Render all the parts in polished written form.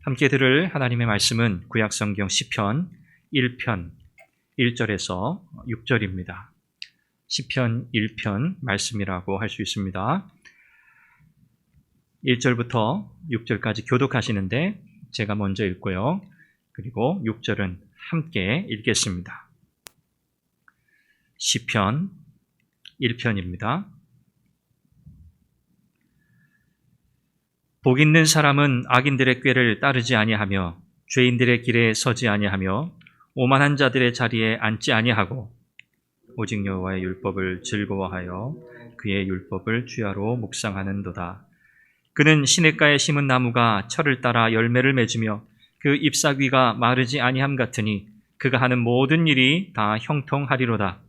함께 들을 하나님의 말씀은 구약성경 시편 1편 1절에서 6절입니다. 시편 1편 말씀이라고 할 수 있습니다. 1절부터 6절까지 교독하시는데 제가 먼저 읽고요. 그리고 6절은 함께 읽겠습니다. 시편 1편입니다. 복 있는 사람은 악인들의 꾀를 따르지 아니하며 죄인들의 길에 서지 아니하며 오만한 자들의 자리에 앉지 아니하고 오직 여호와의 율법을 즐거워하여 그의 율법을 주야로 묵상하는도다. 그는 시냇가에 심은 나무가 철을 따라 열매를 맺으며 그 잎사귀가 마르지 아니함 같으니 그가 하는 모든 일이 다 형통하리로다.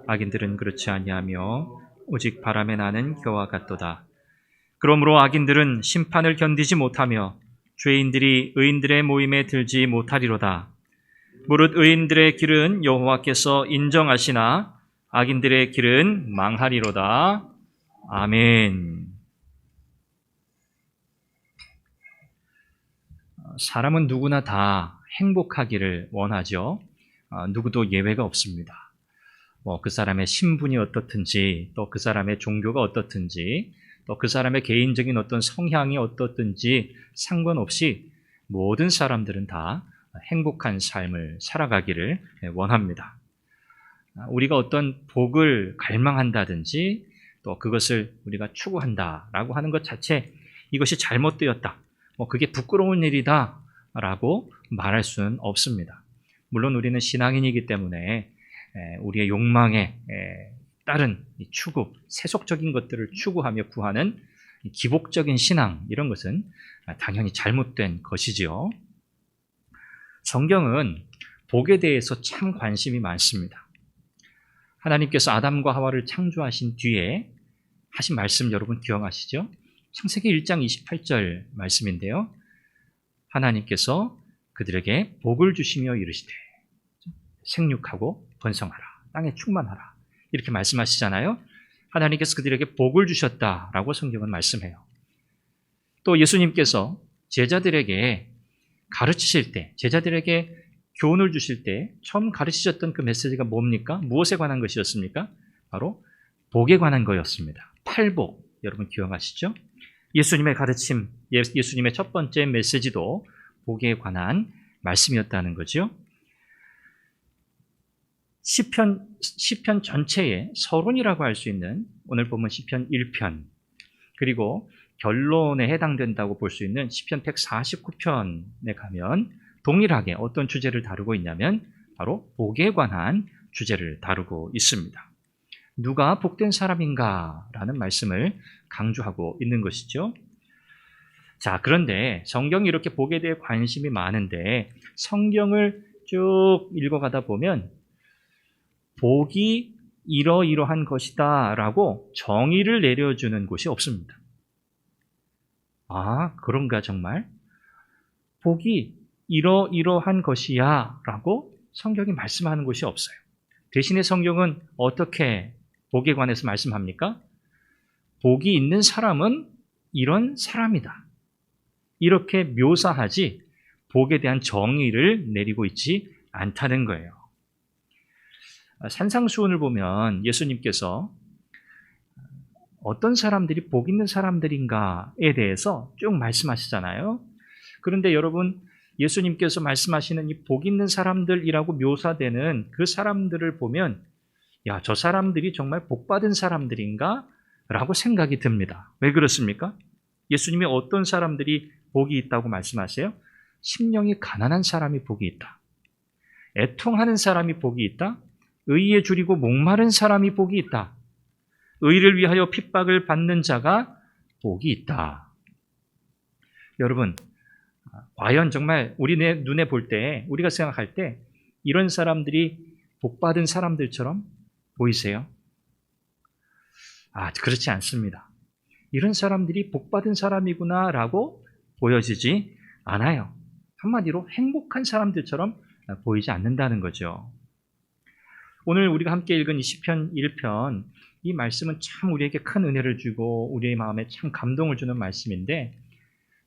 악인들은 그렇지 아니하며 오직 바람에 나는 겨와 같도다. 그러므로 악인들은 심판을 견디지 못하며 죄인들이 의인들의 모임에 들지 못하리로다. 무릇 의인들의 길은 여호와께서 인정하시나 악인들의 길은 망하리로다. 아멘. 사람은 누구나 다 행복하기를 원하죠. 누구도 예외가 없습니다. 그 사람의 신분이 어떻든지, 또 그 사람의 종교가 어떻든지, 또 그 사람의 개인적인 어떤 성향이 어떻든지 상관없이 모든 사람들은 다 행복한 삶을 살아가기를 원합니다. 우리가 어떤 복을 갈망한다든지 또 그것을 우리가 추구한다라고 하는 것 자체 이것이 잘못되었다, 그게 부끄러운 일이다 라고 말할 수는 없습니다. 물론 우리는 신앙인이기 때문에 우리의 욕망에 따른 추구, 세속적인 것들을 추구하며 구하는 기복적인 신앙, 이런 것은 당연히 잘못된 것이지요. 성경은 복에 대해서 참 관심이 많습니다. 하나님께서 아담과 하와를 창조하신 뒤에 하신 말씀 여러분 기억하시죠? 창세기 1장 28절 말씀인데요. 하나님께서 그들에게 복을 주시며 이르시되 생육하고 번성하라, 땅에 충만하라, 이렇게 말씀하시잖아요. 하나님께서 그들에게 복을 주셨다라고 성경은 말씀해요. 또 예수님께서 제자들에게 가르치실 때, 제자들에게 교훈을 주실 때 처음 가르치셨던 그 메시지가 뭡니까? 무엇에 관한 것이었습니까? 바로 복에 관한 거였습니다. 팔복, 여러분 기억하시죠? 예수님의 가르침, 예수님의 첫 번째 메시지도 복에 관한 말씀이었다는 거죠. 시편 전체의 서론이라고 할 수 있는 오늘 보면 시편 1편, 그리고 결론에 해당된다고 볼 수 있는 시편 149편에 가면 동일하게 어떤 주제를 다루고 있냐면 바로 복에 관한 주제를 다루고 있습니다. 누가 복된 사람인가 라는 말씀을 강조하고 있는 것이죠. 자, 그런데 성경이 이렇게 복에 대해 관심이 많은데 성경을 쭉 읽어가다 보면 복이 이러이러한 것이다 라고 정의를 내려주는 곳이 없습니다. 아, 그런가 정말? 복이 이러이러한 것이야 라고 성경이 말씀하는 곳이 없어요. 대신에 성경은 어떻게 복에 관해서 말씀합니까? 복이 있는 사람은 이런 사람이다, 이렇게 묘사하지 복에 대한 정의를 내리고 있지 않다는 거예요. 산상수훈을 보면 예수님께서 어떤 사람들이 복 있는 사람들인가에 대해서 쭉 말씀하시잖아요. 그런데 여러분, 예수님께서 말씀하시는 이 복 있는 사람들이라고 묘사되는 그 사람들을 보면 야, 저 사람들이 정말 복 받은 사람들인가? 라고 생각이 듭니다. 왜 그렇습니까? 예수님이 어떤 사람들이 복이 있다고 말씀하세요? 심령이 가난한 사람이 복이 있다, 애통하는 사람이 복이 있다, 의에 줄이고 목마른 사람이 복이 있다, 의를 위하여 핍박을 받는 자가 복이 있다. 여러분, 과연 정말 우리 눈에 볼 때, 우리가 생각할 때 이런 사람들이 복받은 사람들처럼 보이세요? 그렇지 않습니다. 이런 사람들이 복받은 사람이구나 라고 보여지지 않아요. 한마디로 행복한 사람들처럼 보이지 않는다는 거죠. 오늘 우리가 함께 읽은 이 시편 1편, 이 말씀은 참 우리에게 큰 은혜를 주고 우리의 마음에 참 감동을 주는 말씀인데,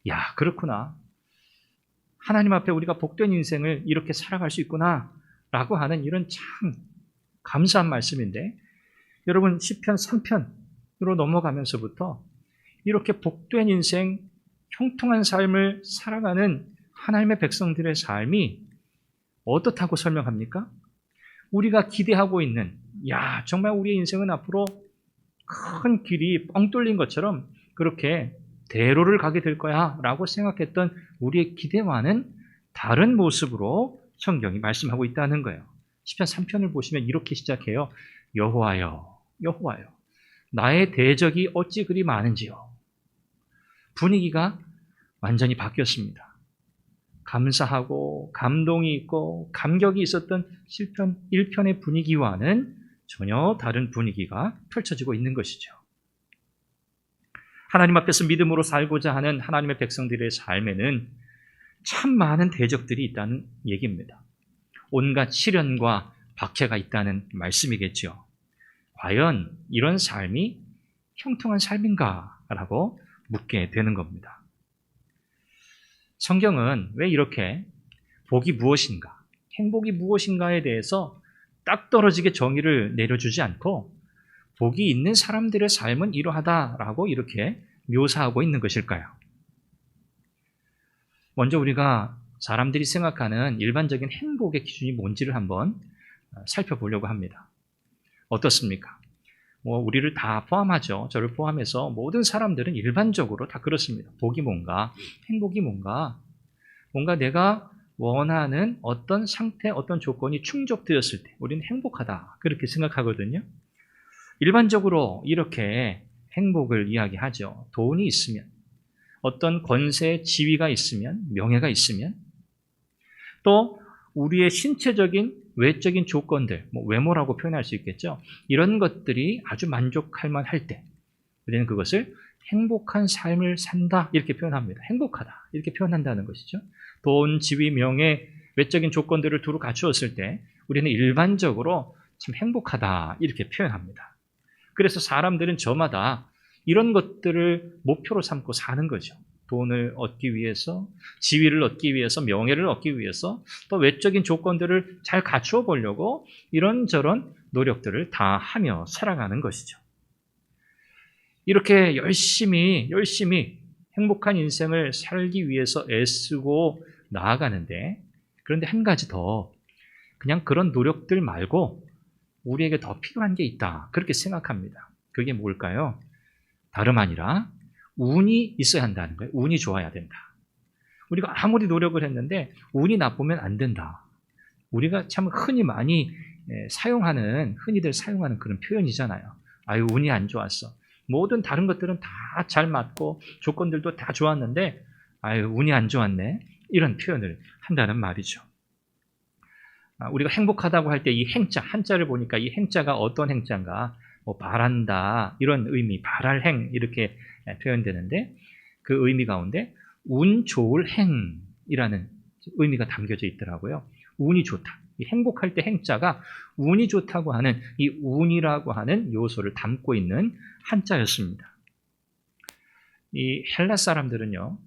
야, 그렇구나. 하나님 앞에 우리가 복된 인생을 이렇게 살아갈 수 있구나 라고 하는 이런 참 감사한 말씀인데, 여러분 시편 3편으로 넘어가면서부터 이렇게 복된 인생, 형통한 삶을 살아가는 하나님의 백성들의 삶이 어떻다고 설명합니까? 우리가 기대하고 있는, 정말 우리의 인생은 앞으로 큰 길이 뻥 뚫린 것처럼 그렇게 대로를 가게 될 거야 라고 생각했던 우리의 기대와는 다른 모습으로 성경이 말씀하고 있다는 거예요. 시편 3편을 보시면 이렇게 시작해요. 여호와여, 여호와여, 나의 대적이 어찌 그리 많은지요. 분위기가 완전히 바뀌었습니다. 감사하고 감동이 있고 감격이 있었던 시편 1편의 분위기와는 전혀 다른 분위기가 펼쳐지고 있는 것이죠. 하나님 앞에서 믿음으로 살고자 하는 하나님의 백성들의 삶에는 참 많은 대적들이 있다는 얘기입니다. 온갖 시련과 박해가 있다는 말씀이겠죠. 과연 이런 삶이 형통한 삶인가? 라고 묻게 되는 겁니다. 성경은 왜 이렇게 복이 무엇인가, 행복이 무엇인가에 대해서 딱 떨어지게 정의를 내려주지 않고 복이 있는 사람들의 삶은 이러하다라고 이렇게 묘사하고 있는 것일까요? 먼저 우리가 사람들이 생각하는 일반적인 행복의 기준이 뭔지를 한번 살펴보려고 합니다. 어떻습니까? 우리를 다 포함하죠. 저를 포함해서 모든 사람들은 일반적으로 다 그렇습니다. 복이 뭔가, 행복이 뭔가 내가 원하는 어떤 상태, 어떤 조건이 충족되었을 때 우리는 행복하다, 그렇게 생각하거든요. 일반적으로 이렇게 행복을 이야기하죠. 돈이 있으면, 어떤 권세, 지위가 있으면, 명예가 있으면, 또 우리의 신체적인, 외적인 조건들, 외모라고 표현할 수 있겠죠. 이런 것들이 아주 만족할 만할 때 우리는 그것을 행복한 삶을 산다, 이렇게 표현합니다. 행복하다, 이렇게 표현한다는 것이죠. 돈, 지위, 명예, 외적인 조건들을 두루 갖추었을 때 우리는 일반적으로 참 행복하다, 이렇게 표현합니다. 그래서 사람들은 저마다 이런 것들을 목표로 삼고 사는 거죠. 돈을 얻기 위해서, 지위를 얻기 위해서, 명예를 얻기 위해서, 또 외적인 조건들을 잘 갖추어 보려고 이런저런 노력들을 다 하며 살아가는 것이죠. 이렇게 열심히 행복한 인생을 살기 위해서 애쓰고 나아가는데, 그런데 한 가지 더, 그냥 그런 노력들 말고 우리에게 더 필요한 게 있다, 그렇게 생각합니다. 그게 뭘까요? 다름 아니라 운이 있어야 한다는 거예요. 운이 좋아야 된다. 우리가 아무리 노력을 했는데 운이 나쁘면 안 된다. 우리가 참 흔히들 사용하는 그런 표현이잖아요. 아유, 운이 안 좋았어. 모든 다른 것들은 다 잘 맞고 조건들도 다 좋았는데 아유, 운이 안 좋았네, 이런 표현을 한다는 말이죠. 우리가 행복하다고 할 때 이 행자, 한자를 보니까 이 행자가 어떤 행자인가, 바란다, 이런 의미, 바랄행, 이렇게 표현되는데, 그 의미 가운데 운 좋을 행이라는 의미가 담겨져 있더라고요. 운이 좋다. 이 행복할 때 행자가 운이 좋다고 하는 이 운이라고 하는 요소를 담고 있는 한자였습니다. 이 헬라 사람들은요,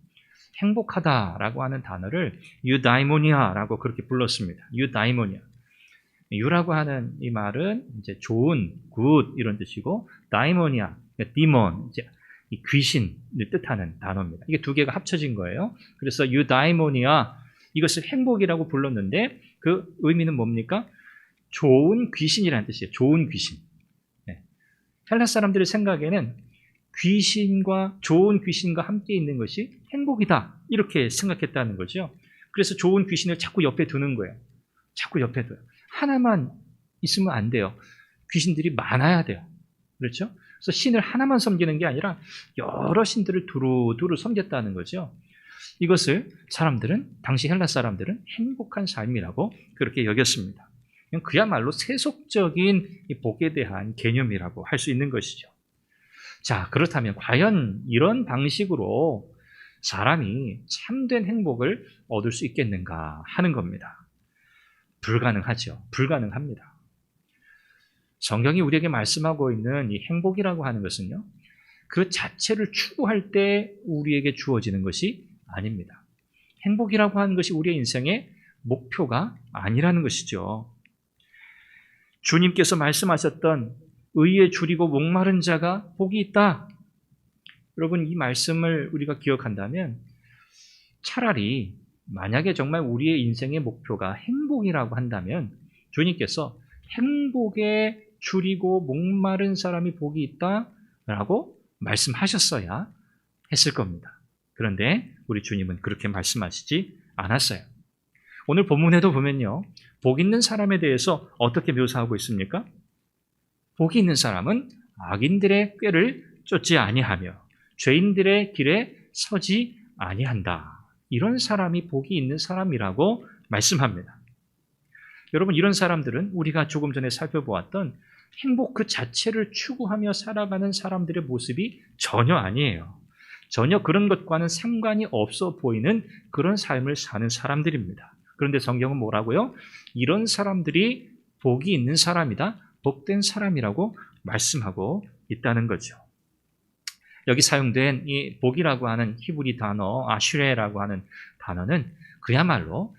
행복하다라고 하는 단어를 유다이모니아라고 그렇게 불렀습니다. 유다이모니아. 유라고 하는 이 말은 이제 좋은, 굿, 이런 뜻이고, 다이모니아, 디몬, 이제 이 귀신을 뜻하는 단어입니다. 이게 두 개가 합쳐진 거예요. 그래서 유다이모니아, 이것을 행복이라고 불렀는데 그 의미는 뭡니까? 좋은 귀신이라는 뜻이에요. 좋은 귀신. 헬라 사람들의 생각에는 귀신과, 좋은 귀신과 함께 있는 것이 행복이다, 이렇게 생각했다는 거죠. 그래서 좋은 귀신을 자꾸 옆에 두는 거예요. 자꾸 옆에 둬요. 하나만 있으면 안 돼요. 귀신들이 많아야 돼요. 그렇죠? 그래서 신을 하나만 섬기는 게 아니라 여러 신들을 두루두루 섬겼다는 거죠. 이것을 당시 헬라 사람들은 행복한 삶이라고 그렇게 여겼습니다. 그야말로 세속적인 이 복에 대한 개념이라고 할 수 있는 것이죠. 자, 그렇다면 과연 이런 방식으로 사람이 참된 행복을 얻을 수 있겠는가 하는 겁니다. 불가능하죠. 불가능합니다. 성경이 우리에게 말씀하고 있는 이 행복이라고 하는 것은요, 그 자체를 추구할 때 우리에게 주어지는 것이 아닙니다. 행복이라고 하는 것이 우리의 인생의 목표가 아니라는 것이죠. 주님께서 말씀하셨던 의에 줄이고 목마른 자가 복이 있다. 여러분, 이 말씀을 우리가 기억한다면 차라리 만약에 정말 우리의 인생의 목표가 행복이라고 한다면 주님께서 행복에 줄이고 목마른 사람이 복이 있다라고 말씀하셨어야 했을 겁니다. 그런데 우리 주님은 그렇게 말씀하시지 않았어요. 오늘 본문에도 보면요, 복 있는 사람에 대해서 어떻게 묘사하고 있습니까? 복이 있는 사람은 악인들의 꾀를 쫓지 아니하며 죄인들의 길에 서지 아니한다. 이런 사람이 복이 있는 사람이라고 말씀합니다. 여러분, 이런 사람들은 우리가 조금 전에 살펴보았던 행복 그 자체를 추구하며 살아가는 사람들의 모습이 전혀 아니에요. 전혀 그런 것과는 상관이 없어 보이는 그런 삶을 사는 사람들입니다. 그런데 성경은 뭐라고요? 이런 사람들이 복이 있는 사람이다, 복된 사람이라고 말씀하고 있다는 거죠. 여기 사용된 이 복이라고 하는 히브리 단어, 아슈레라고 하는 단어는 그야말로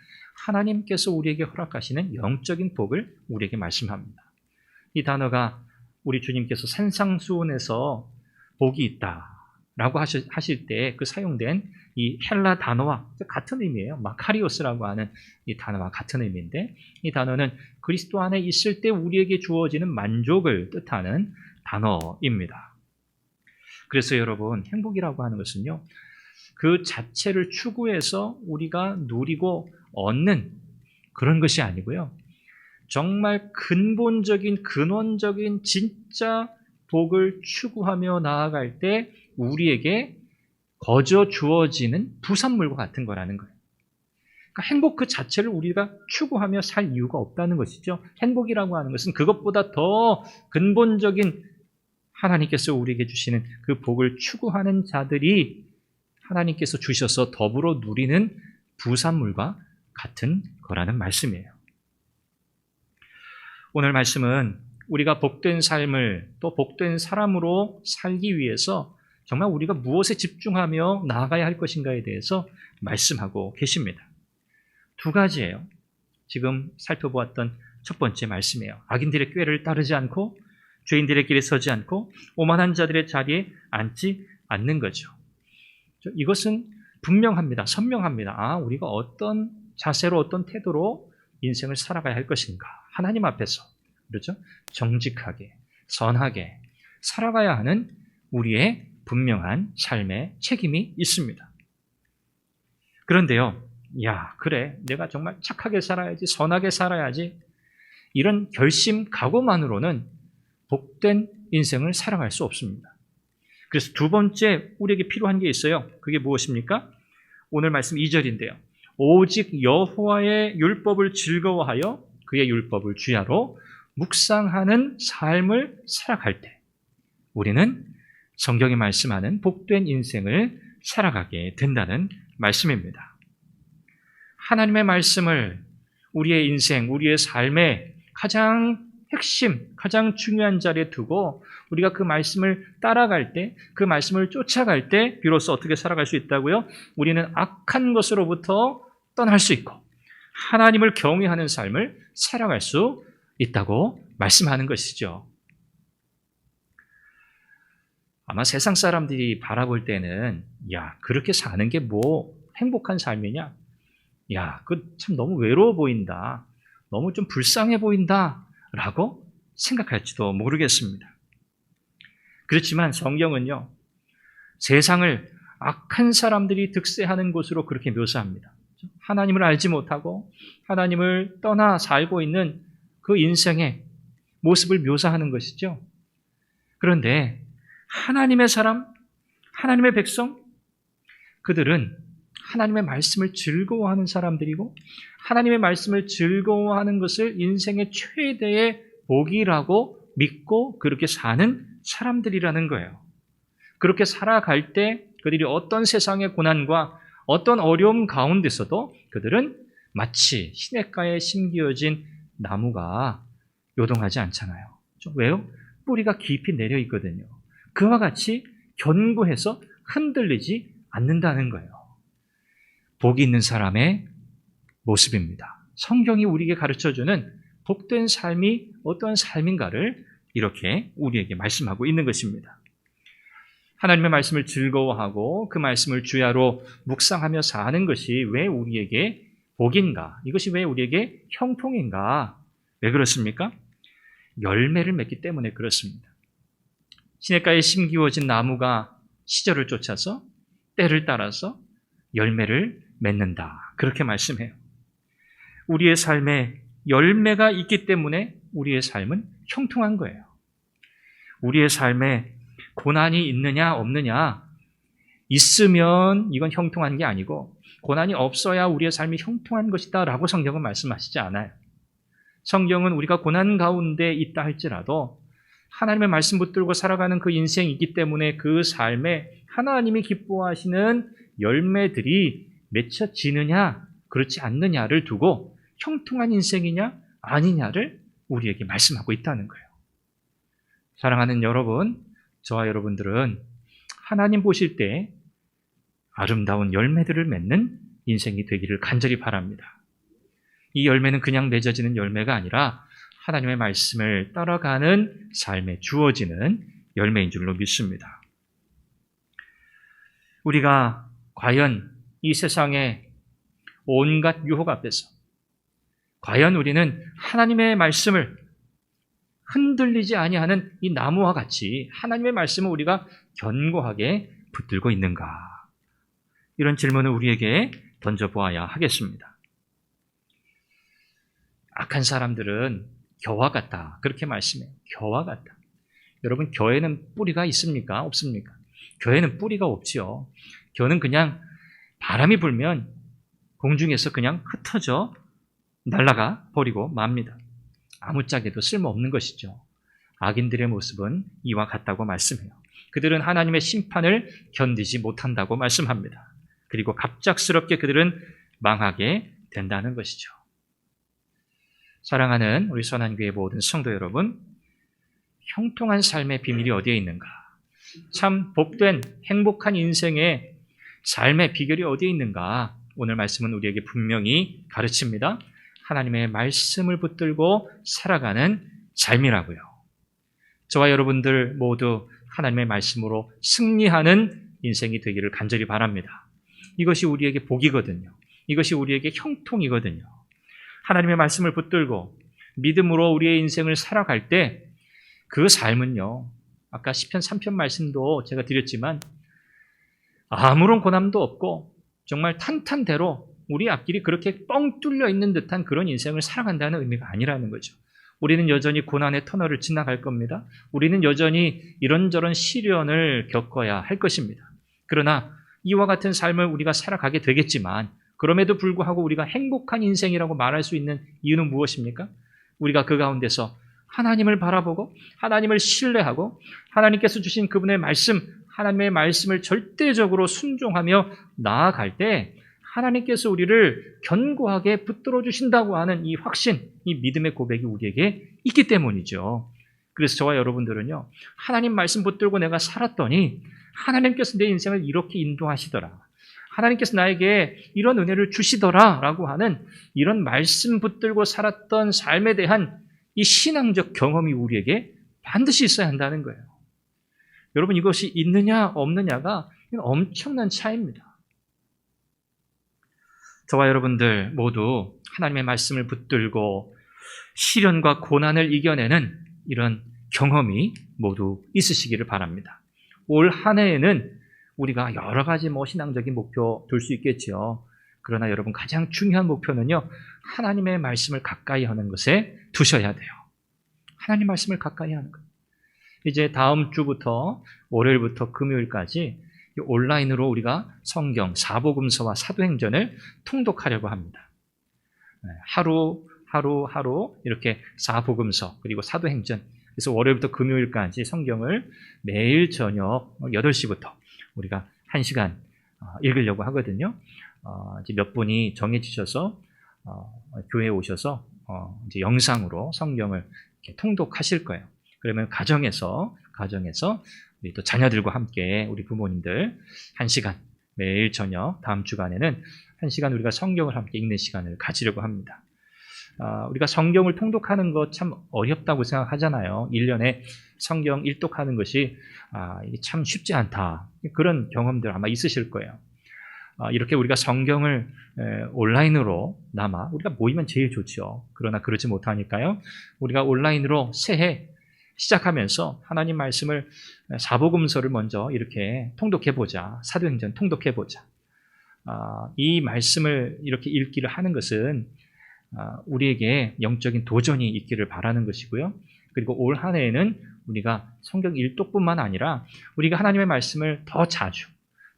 하나님께서 우리에게 허락하시는 영적인 복을 우리에게 말씀합니다. 이 단어가 우리 주님께서 산상수훈에서 복이 있다라고 하실 때 그 사용된 이 헬라 단어와 같은 의미예요. 마카리오스라고 하는 이 단어와 같은 의미인데, 이 단어는 그리스도 안에 있을 때 우리에게 주어지는 만족을 뜻하는 단어입니다. 그래서 여러분, 행복이라고 하는 것은요, 그 자체를 추구해서 우리가 누리고 얻는 그런 것이 아니고요, 정말 근본적인, 근원적인 진짜 복을 추구하며 나아갈 때 우리에게 거저 주어지는 부산물과 같은 거라는 거예요. 그러니까 행복 그 자체를 우리가 추구하며 살 이유가 없다는 것이죠. 행복이라고 하는 것은 그것보다 더 근본적인 하나님께서 우리에게 주시는 그 복을 추구하는 자들이 하나님께서 주셔서 더불어 누리는 부산물과 같은 거라는 말씀이에요. 오늘 말씀은 우리가 복된 삶을 또 복된 사람으로 살기 위해서 정말 우리가 무엇에 집중하며 나아가야 할 것인가에 대해서 말씀하고 계십니다. 두 가지예요. 지금 살펴보았던 첫 번째 말씀이에요. 악인들의 꾀를 따르지 않고 죄인들의 길에 서지 않고 오만한 자들의 자리에 앉지 않는 거죠. 이것은 분명합니다. 선명합니다. 우리가 어떤 자세로, 어떤 태도로 인생을 살아가야 할 것인가. 하나님 앞에서, 그렇죠? 정직하게, 선하게 살아가야 하는 우리의 분명한 삶의 책임이 있습니다. 그런데요, 그래, 내가 정말 착하게 살아야지, 선하게 살아야지, 이런 결심, 각오만으로는 복된 인생을 살아갈 수 없습니다. 그래서 두 번째 우리에게 필요한 게 있어요. 그게 무엇입니까? 오늘 말씀 2절인데요. 오직 여호와의 율법을 즐거워하여 그의 율법을 주야로 묵상하는 삶을 살아갈 때 우리는 성경이 말씀하는 복된 인생을 살아가게 된다는 말씀입니다. 하나님의 말씀을 우리의 인생, 우리의 삶의 가장 핵심, 가장 중요한 자리에 두고 우리가 그 말씀을 따라갈 때, 그 말씀을 쫓아갈 때 비로소 어떻게 살아갈 수 있다고요? 우리는 악한 것으로부터 떠날 수 있고 하나님을 경외하는 삶을 살아갈 수 있다고 말씀하는 것이죠. 아마 세상 사람들이 바라볼 때는 그렇게 사는 게 뭐 행복한 삶이냐? 그 참 너무 외로워 보인다. 너무 좀 불쌍해 보인다. 라고 생각할지도 모르겠습니다. 그렇지만 성경은요, 세상을 악한 사람들이 득세하는 곳으로 그렇게 묘사합니다. 하나님을 알지 못하고 하나님을 떠나 살고 있는 그 인생의 모습을 묘사하는 것이죠. 그런데 하나님의 사람, 하나님의 백성, 그들은 하나님의 말씀을 즐거워하는 사람들이고 하나님의 말씀을 즐거워하는 것을 인생의 최대의 복이라고 믿고 그렇게 사는 사람들이라는 거예요. 그렇게 살아갈 때 그들이 어떤 세상의 고난과 어떤 어려움 가운데서도 그들은 마치 시냇가에 심겨진 나무가 요동하지 않잖아요. 왜요? 뿌리가 깊이 내려 있거든요. 그와 같이 견고해서 흔들리지 않는다는 거예요. 복이 있는 사람의 모습입니다. 성경이 우리에게 가르쳐주는 복된 삶이 어떠한 삶인가를 이렇게 우리에게 말씀하고 있는 것입니다. 하나님의 말씀을 즐거워하고 그 말씀을 주야로 묵상하며 사는 것이 왜 우리에게 복인가? 이것이 왜 우리에게 형통인가? 왜 그렇습니까? 열매를 맺기 때문에 그렇습니다. 시냇가에 심기워진 나무가 시절을 쫓아서 때를 따라서 열매를 맺는다. 그렇게 말씀해요. 우리의 삶에 열매가 있기 때문에 우리의 삶은 형통한 거예요. 우리의 삶에 고난이 있느냐 없느냐, 있으면 이건 형통한 게 아니고 고난이 없어야 우리의 삶이 형통한 것이다 라고 성경은 말씀하시지 않아요. 성경은 우리가 고난 가운데 있다 할지라도 하나님의 말씀 붙들고 살아가는 그 인생이 있기 때문에 그 삶에 하나님이 기뻐하시는 열매들이 맺혀지느냐 그렇지 않느냐를 두고 형통한 인생이냐 아니냐를 우리에게 말씀하고 있다는 거예요. 사랑하는 여러분, 저와 여러분들은 하나님 보실 때 아름다운 열매들을 맺는 인생이 되기를 간절히 바랍니다. 이 열매는 그냥 맺어지는 열매가 아니라 하나님의 말씀을 따라가는 삶에 주어지는 열매인 줄로 믿습니다. 우리가 과연 이 세상의 온갖 유혹 앞에서 과연 우리는 하나님의 말씀을 흔들리지 아니하는 이 나무와 같이 하나님의 말씀을 우리가 견고하게 붙들고 있는가? 이런 질문을 우리에게 던져보아야 하겠습니다. 악한 사람들은 겨와 같다. 그렇게 말씀해요. 겨와 같다. 여러분, 겨에는 뿌리가 있습니까? 없습니까? 겨에는 뿌리가 없지요. 겨는 그냥 바람이 불면 공중에서 그냥 흩어져 날아가 버리고 맙니다. 아무짝에도 쓸모없는 것이죠. 악인들의 모습은 이와 같다고 말씀해요. 그들은 하나님의 심판을 견디지 못한다고 말씀합니다. 그리고 갑작스럽게 그들은 망하게 된다는 것이죠. 사랑하는 우리 선한교회 모든 성도 여러분, 형통한 삶의 비밀이 어디에 있는가? 참 복된 행복한 인생의 삶의 비결이 어디에 있는가? 오늘 말씀은 우리에게 분명히 가르칩니다. 하나님의 말씀을 붙들고 살아가는 삶이라고요. 저와 여러분들 모두 하나님의 말씀으로 승리하는 인생이 되기를 간절히 바랍니다. 이것이 우리에게 복이거든요. 이것이 우리에게 형통이거든요. 하나님의 말씀을 붙들고 믿음으로 우리의 인생을 살아갈 때 그 삶은요, 아까 시편 3편 말씀도 제가 드렸지만 아무런 고난도 없고 정말 탄탄대로 우리 앞길이 그렇게 뻥 뚫려 있는 듯한 그런 인생을 살아간다는 의미가 아니라는 거죠. 우리는 여전히 고난의 터널을 지나갈 겁니다. 우리는 여전히 이런저런 시련을 겪어야 할 것입니다. 그러나 이와 같은 삶을 우리가 살아가게 되겠지만 그럼에도 불구하고 우리가 행복한 인생이라고 말할 수 있는 이유는 무엇입니까? 우리가 그 가운데서 하나님을 바라보고 하나님을 신뢰하고 하나님께서 주신 그분의 말씀, 하나님의 말씀을 절대적으로 순종하며 나아갈 때 하나님께서 우리를 견고하게 붙들어 주신다고 하는 이 확신, 이 믿음의 고백이 우리에게 있기 때문이죠. 그래서 저와 여러분들은요, 하나님 말씀 붙들고 내가 살았더니 하나님께서 내 인생을 이렇게 인도하시더라. 하나님께서 나에게 이런 은혜를 주시더라 라고 하는 이런 말씀 붙들고 살았던 삶에 대한 이 신앙적 경험이 우리에게 반드시 있어야 한다는 거예요. 여러분, 이것이 있느냐 없느냐가 엄청난 차이입니다. 저와 여러분들 모두 하나님의 말씀을 붙들고 시련과 고난을 이겨내는 이런 경험이 모두 있으시기를 바랍니다. 올 한 해에는 우리가 여러 가지 신앙적인 목표 둘 수 있겠죠. 그러나 여러분, 가장 중요한 목표는요, 하나님의 말씀을 가까이 하는 것에 두셔야 돼요. 하나님 말씀을 가까이 하는 것. 이제 다음 주부터 월요일부터 금요일까지 온라인으로 우리가 성경, 사복음서와 사도행전을 통독하려고 합니다. 하루 이렇게 사복음서 그리고 사도행전, 그래서 월요일부터 금요일까지 성경을 매일 저녁 8시부터 우리가 1시간 읽으려고 하거든요. 이제 몇 분이 정해지셔서 교회에 오셔서 이제 영상으로 성경을 이렇게 통독하실 거예요. 그러면 가정에서 우리 또 자녀들과 함께 우리 부모님들 1시간 매일 저녁 다음 주간에는 1시간 우리가 성경을 함께 읽는 시간을 가지려고 합니다. 우리가 성경을 통독하는 것 참 어렵다고 생각하잖아요. 1년에 성경 일독하는 것이 이게 참 쉽지 않다. 그런 경험들 아마 있으실 거예요. 이렇게 우리가 성경을 온라인으로 나마 우리가 모이면 제일 좋죠. 그러나 그러지 못하니까요. 우리가 온라인으로 새해 시작하면서 하나님 말씀을 사복음서를 먼저 이렇게 통독해보자. 사도행전 통독해보자. 이 말씀을 이렇게 읽기를 하는 것은 우리에게 영적인 도전이 있기를 바라는 것이고요. 그리고 올 한 해에는 우리가 성경 일독뿐만 아니라 우리가 하나님의 말씀을 더 자주,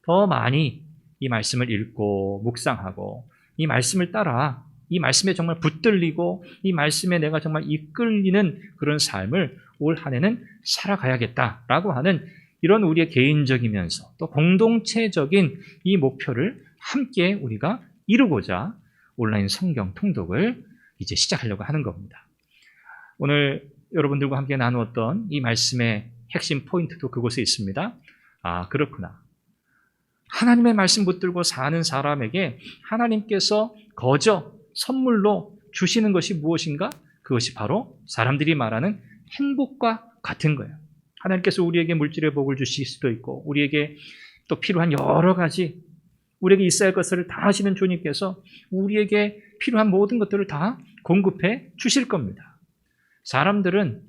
더 많이 이 말씀을 읽고 묵상하고 이 말씀을 따라 이 말씀에 정말 붙들리고 이 말씀에 내가 정말 이끌리는 그런 삶을 올 한 해는 살아가야겠다라고 하는 이런 우리의 개인적이면서 또 공동체적인 이 목표를 함께 우리가 이루고자 온라인 성경 통독을 이제 시작하려고 하는 겁니다. 오늘 여러분들과 함께 나누었던 이 말씀의 핵심 포인트도 그곳에 있습니다. 그렇구나. 하나님의 말씀 붙들고 사는 사람에게 하나님께서 거저 선물로 주시는 것이 무엇인가? 그것이 바로 사람들이 말하는 행복과 같은 거예요. 하나님께서 우리에게 물질의 복을 주실 수도 있고 우리에게 또 필요한 여러 가지 우리에게 있어야 할 것을 다 하시는 주님께서 우리에게 필요한 모든 것들을 다 공급해 주실 겁니다. 사람들은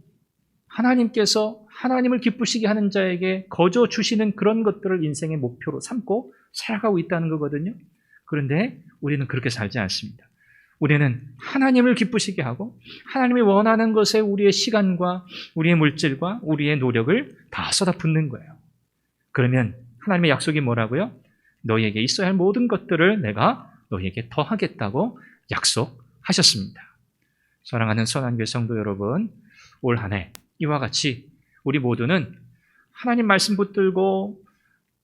하나님께서 하나님을 기쁘시게 하는 자에게 거저 주시는 그런 것들을 인생의 목표로 삼고 살아가고 있다는 거거든요. 그런데 우리는 그렇게 살지 않습니다. 우리는 하나님을 기쁘시게 하고 하나님이 원하는 것에 우리의 시간과 우리의 물질과 우리의 노력을 다 쏟아붓는 거예요. 그러면 하나님의 약속이 뭐라고요? 너희에게 있어야 할 모든 것들을 내가 너희에게 더하겠다고 약속하셨습니다. 사랑하는 선한교회 성도 여러분, 올 한 해 이와 같이 우리 모두는 하나님 말씀 붙들고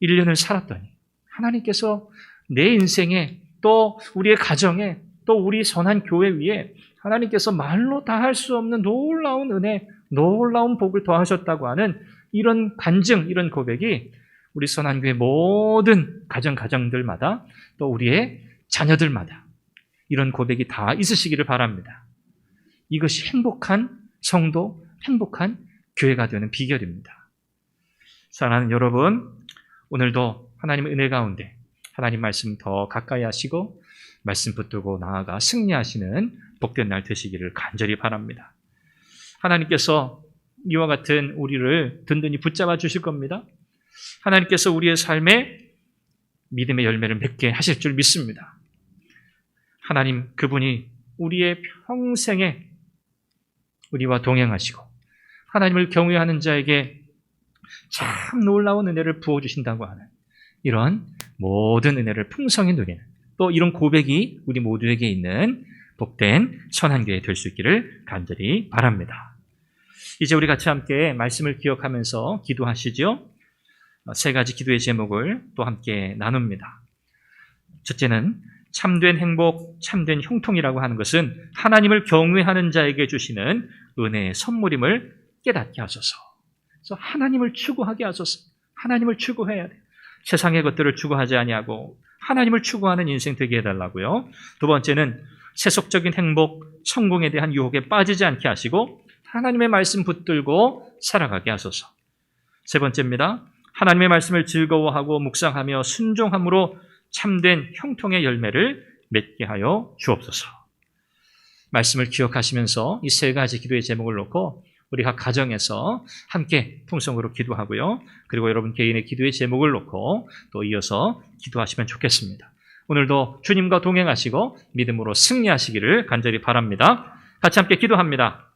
1년을 살았더니 하나님께서 내 인생에 또 우리의 가정에 또 우리 선한 교회 위에 하나님께서 말로 다 할 수 없는 놀라운 은혜, 놀라운 복을 더하셨다고 하는 이런 간증, 이런 고백이 우리 선한교회 모든 가정들마다 또 우리의 자녀들마다 이런 고백이 다 있으시기를 바랍니다. 이것이 행복한 성도, 행복한 교회가 되는 비결입니다. 사랑하는 여러분, 오늘도 하나님의 은혜 가운데 하나님 말씀 더 가까이 하시고 말씀 붙들고 나아가 승리하시는 복된 날 되시기를 간절히 바랍니다. 하나님께서 이와 같은 우리를 든든히 붙잡아 주실 겁니다. 하나님께서 우리의 삶에 믿음의 열매를 맺게 하실 줄 믿습니다. 하나님 그분이 우리의 평생에 우리와 동행하시고 하나님을 경외하는 자에게 참 놀라운 은혜를 부어주신다고 하는 이런 모든 은혜를 풍성히 누리는 또 이런 고백이 우리 모두에게 있는 복된 선한교회 될 수 있기를 간절히 바랍니다. 이제 우리 같이 함께 말씀을 기억하면서 기도하시죠. 세 가지 기도의 제목을 또 함께 나눕니다. 첫째는 참된 행복, 참된 형통이라고 하는 것은 하나님을 경외하는 자에게 주시는 은혜의 선물임을 깨닫게 하소서. 그래서 하나님을 추구하게 하소서. 하나님을 추구해야 돼요. 세상의 것들을 추구하지 아니하고 하나님을 추구하는 인생 되게 해달라고요. 두 번째는 세속적인 행복, 성공에 대한 유혹에 빠지지 않게 하시고 하나님의 말씀 붙들고 살아가게 하소서. 세 번째입니다. 하나님의 말씀을 즐거워하고 묵상하며 순종함으로 참된 형통의 열매를 맺게 하여 주옵소서. 말씀을 기억하시면서 이 세 가지 기도의 제목을 놓고 우리 각 가정에서 함께 통성으로 기도하고요. 그리고 여러분 개인의 기도의 제목을 놓고 또 이어서 기도하시면 좋겠습니다. 오늘도 주님과 동행하시고 믿음으로 승리하시기를 간절히 바랍니다. 같이 함께 기도합니다.